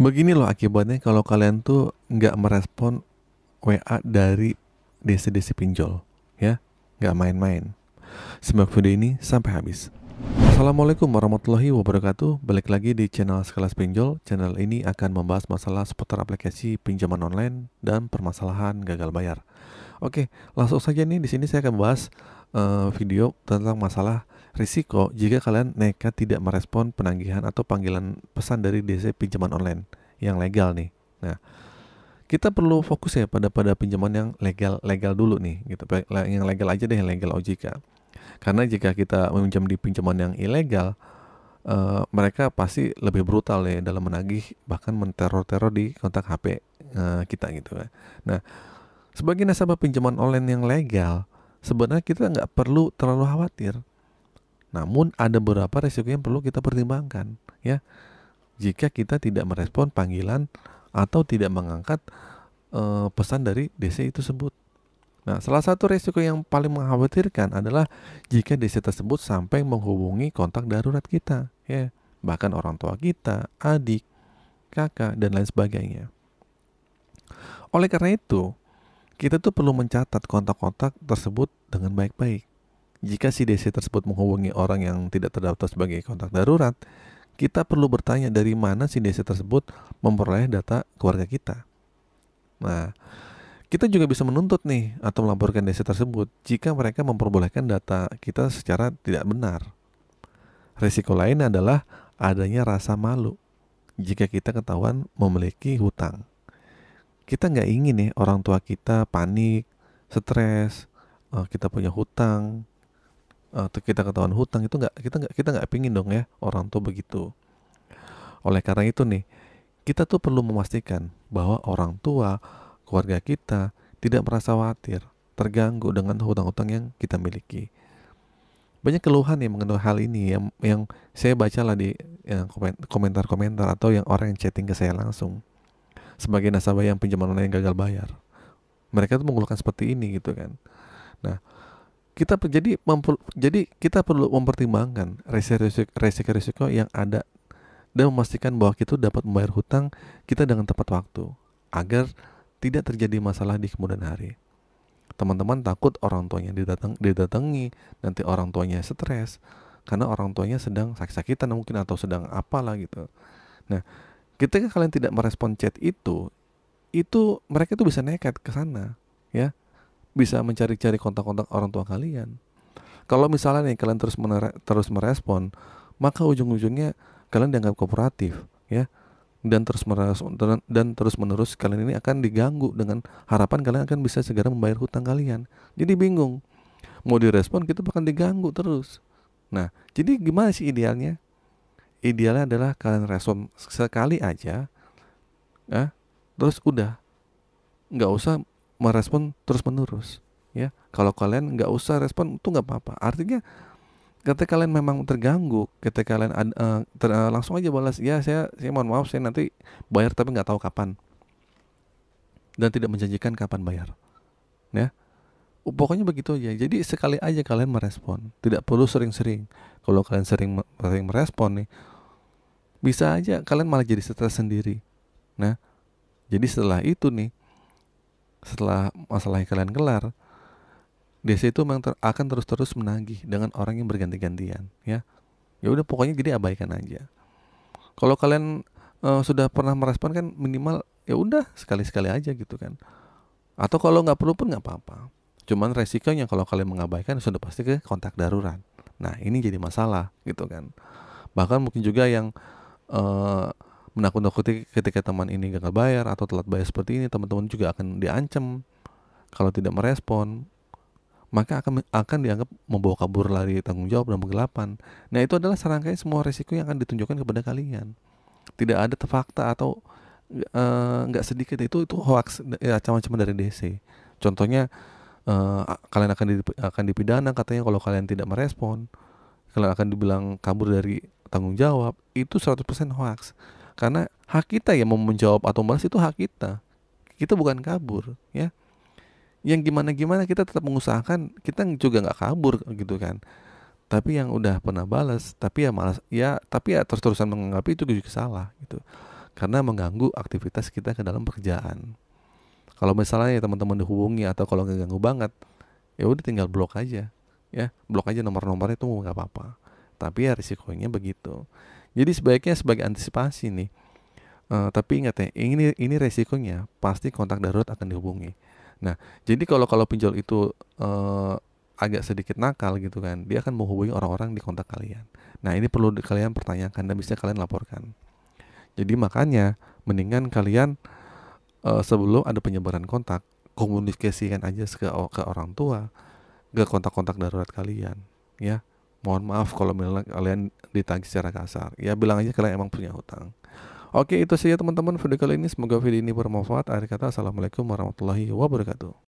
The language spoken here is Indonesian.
Begini loh akibatnya kalau kalian tuh nggak merespon WA dari DC-DC pinjol, ya, nggak main-main. Simak video ini sampai habis. Assalamualaikum warahmatullahi wabarakatuh. Balik lagi di channel Sekelas Pinjol. Channel ini akan membahas masalah seputar aplikasi pinjaman online dan permasalahan gagal bayar. Oke, langsung saja nih di sini saya akan bahas video tentang masalah risiko jika kalian nekat tidak merespon penanggihan atau panggilan pesan dari DC pinjaman online yang legal nih. Nah, kita perlu fokus ya pada pinjaman yang legal dulu nih, gitu. Yang legal aja deh, yang legal OJK. Karena jika kita meminjam di pinjaman yang ilegal, mereka pasti lebih brutal ya dalam menagih, bahkan menteror-teror di kontak HP kita gitu kan. Nah, sebagai nasabah pinjaman online yang legal, sebenarnya kita nggak perlu terlalu khawatir. Namun ada beberapa risiko yang perlu kita pertimbangkan ya. Jika kita tidak merespon panggilan atau tidak mengangkat pesan dari DC tersebut. Nah, salah satu risiko yang paling mengkhawatirkan adalah jika DC tersebut sampai menghubungi kontak darurat kita, ya, bahkan orang tua kita, adik, kakak, dan lain sebagainya. Oleh karena itu, kita tuh perlu mencatat kontak-kontak tersebut dengan baik-baik. Jika si DC tersebut menghubungi orang yang tidak terdaftar sebagai kontak darurat, kita perlu bertanya dari mana si DC tersebut memperoleh data keluarga kita. Nah, kita juga bisa menuntut nih atau melaporkan DC tersebut jika mereka memperbolehkan data kita secara tidak benar. Risiko lain adalah adanya rasa malu jika kita ketahuan memiliki hutang. Kita nggak ingin nih orang tua kita panik, stres, kita punya hutang, atau kita ketahuan hutang itu nggak kita nggak pingin dong ya orang tua begitu. Oleh karena itu nih, kita tuh perlu memastikan bahwa orang tua, keluarga kita tidak merasa khawatir, terganggu dengan hutang-hutang yang kita miliki. Banyak keluhan yang mengenai hal ini yang saya baca lah di komentar-komentar atau yang orang yang chatting ke saya langsung. Sebagai nasabah yang pinjaman online yang gagal bayar, mereka tuh mengeluhkan seperti ini gitu kan. Nah, jadi kita perlu mempertimbangkan resiko-resiko yang ada dan memastikan bahwa kita dapat membayar hutang kita dengan tepat waktu agar tidak terjadi masalah di kemudian hari. Teman-teman takut orang tuanya didatangi, nanti orang tuanya stres karena orang tuanya sedang sakit-sakitan mungkin atau sedang apalah gitu. Nah, ketika kalian tidak merespon chat itu mereka tuh bisa nekat ke sana, ya, bisa mencari-cari kontak-kontak orang tua kalian. Kalau misalnya nih kalian terus merespon, maka ujung-ujungnya kalian dianggap kooperatif, ya, dan terus menerus kalian ini akan diganggu dengan harapan kalian akan bisa segera membayar hutang kalian. Jadi bingung, mau direspon kita bahkan diganggu terus. Nah, jadi gimana sih idealnya? Idealnya adalah kalian respon sekali aja, ya, terus udah, nggak usah merespon terus menerus, ya. Kalau kalian nggak usah respon itu nggak apa-apa. Artinya ketika kalian memang terganggu, ketika kalian langsung aja balas, ya saya mohon maaf saya nanti bayar tapi nggak tahu kapan dan tidak menjanjikan kapan bayar, ya. Pokoknya begitu aja. Jadi sekali aja kalian merespon, tidak perlu sering-sering. Kalau kalian sering merespon nih, bisa aja kalian malah jadi stres sendiri. Nah, jadi setelah itu nih, setelah masalah yang kalian kelar, DC itu memang akan terus-terus menagih dengan orang yang berganti-gantian, ya. Ya udah pokoknya jadi abaikan aja. Kalau kalian sudah pernah merespon kan minimal ya udah sekali-sekali aja gitu kan. Atau kalau nggak perlu pun nggak apa-apa. Cuman resikonya kalau kalian mengabaikan sudah pasti ke kontak darurat. Nah ini jadi masalah gitu kan. Bahkan mungkin juga yang eh, menakut-nakuti ketika teman ini gagal bayar atau telat bayar seperti ini, teman-teman juga akan diancam kalau tidak merespon, maka akan dianggap membawa kabur lari tanggung jawab dan penggelapan. Nah itu adalah serangkaian semua risiko yang akan ditunjukkan kepada kalian. Tidak ada fakta atau nggak sedikit itu hoax ya, macam-macam dari DC. Contohnya kalian akan dipidana katanya kalau kalian tidak merespon, kalian akan dibilang kabur dari tanggung jawab. Itu 100% hoax. Karena hak kita ya mau menjawab atau membalas itu hak kita. Kita bukan kabur, ya. Yang gimana-gimana kita tetap mengusahakan, kita juga nggak kabur gitu kan. Tapi yang udah pernah balas, tapi ya malas, ya tapi ya terus-terusan menganggap itu juga salah gitu. karena mengganggu aktivitas kita ke dalam pekerjaan. Kalau misalnya ya teman-teman dihubungi atau kalau nggak ganggu banget, ya udah tinggal blok aja, ya blok aja nomor-nomornya itu nggak apa-apa. Tapi ya risikonya begitu. Jadi sebaiknya sebagai antisipasi nih. Tapi ingat ya, ini resikonya pasti kontak darurat akan dihubungi. Nah, jadi kalau pinjol itu agak sedikit nakal gitu kan, dia akan menghubungi orang-orang di kontak kalian. Nah, ini perlu kalian pertanyakan dan bisa kalian laporkan. Jadi makanya mendingan kalian sebelum ada penyebaran kontak, komunikasikan aja ke orang tua, ke kontak-kontak darurat kalian, ya. Mohon maaf kalau misalnya kalian ditagih secara kasar. Ya bilang aja kalian emang punya hutang. Oke, itu saja teman-teman video kali ini. Semoga video ini bermanfaat. Akhir kata, assalamualaikum warahmatullahi wabarakatuh.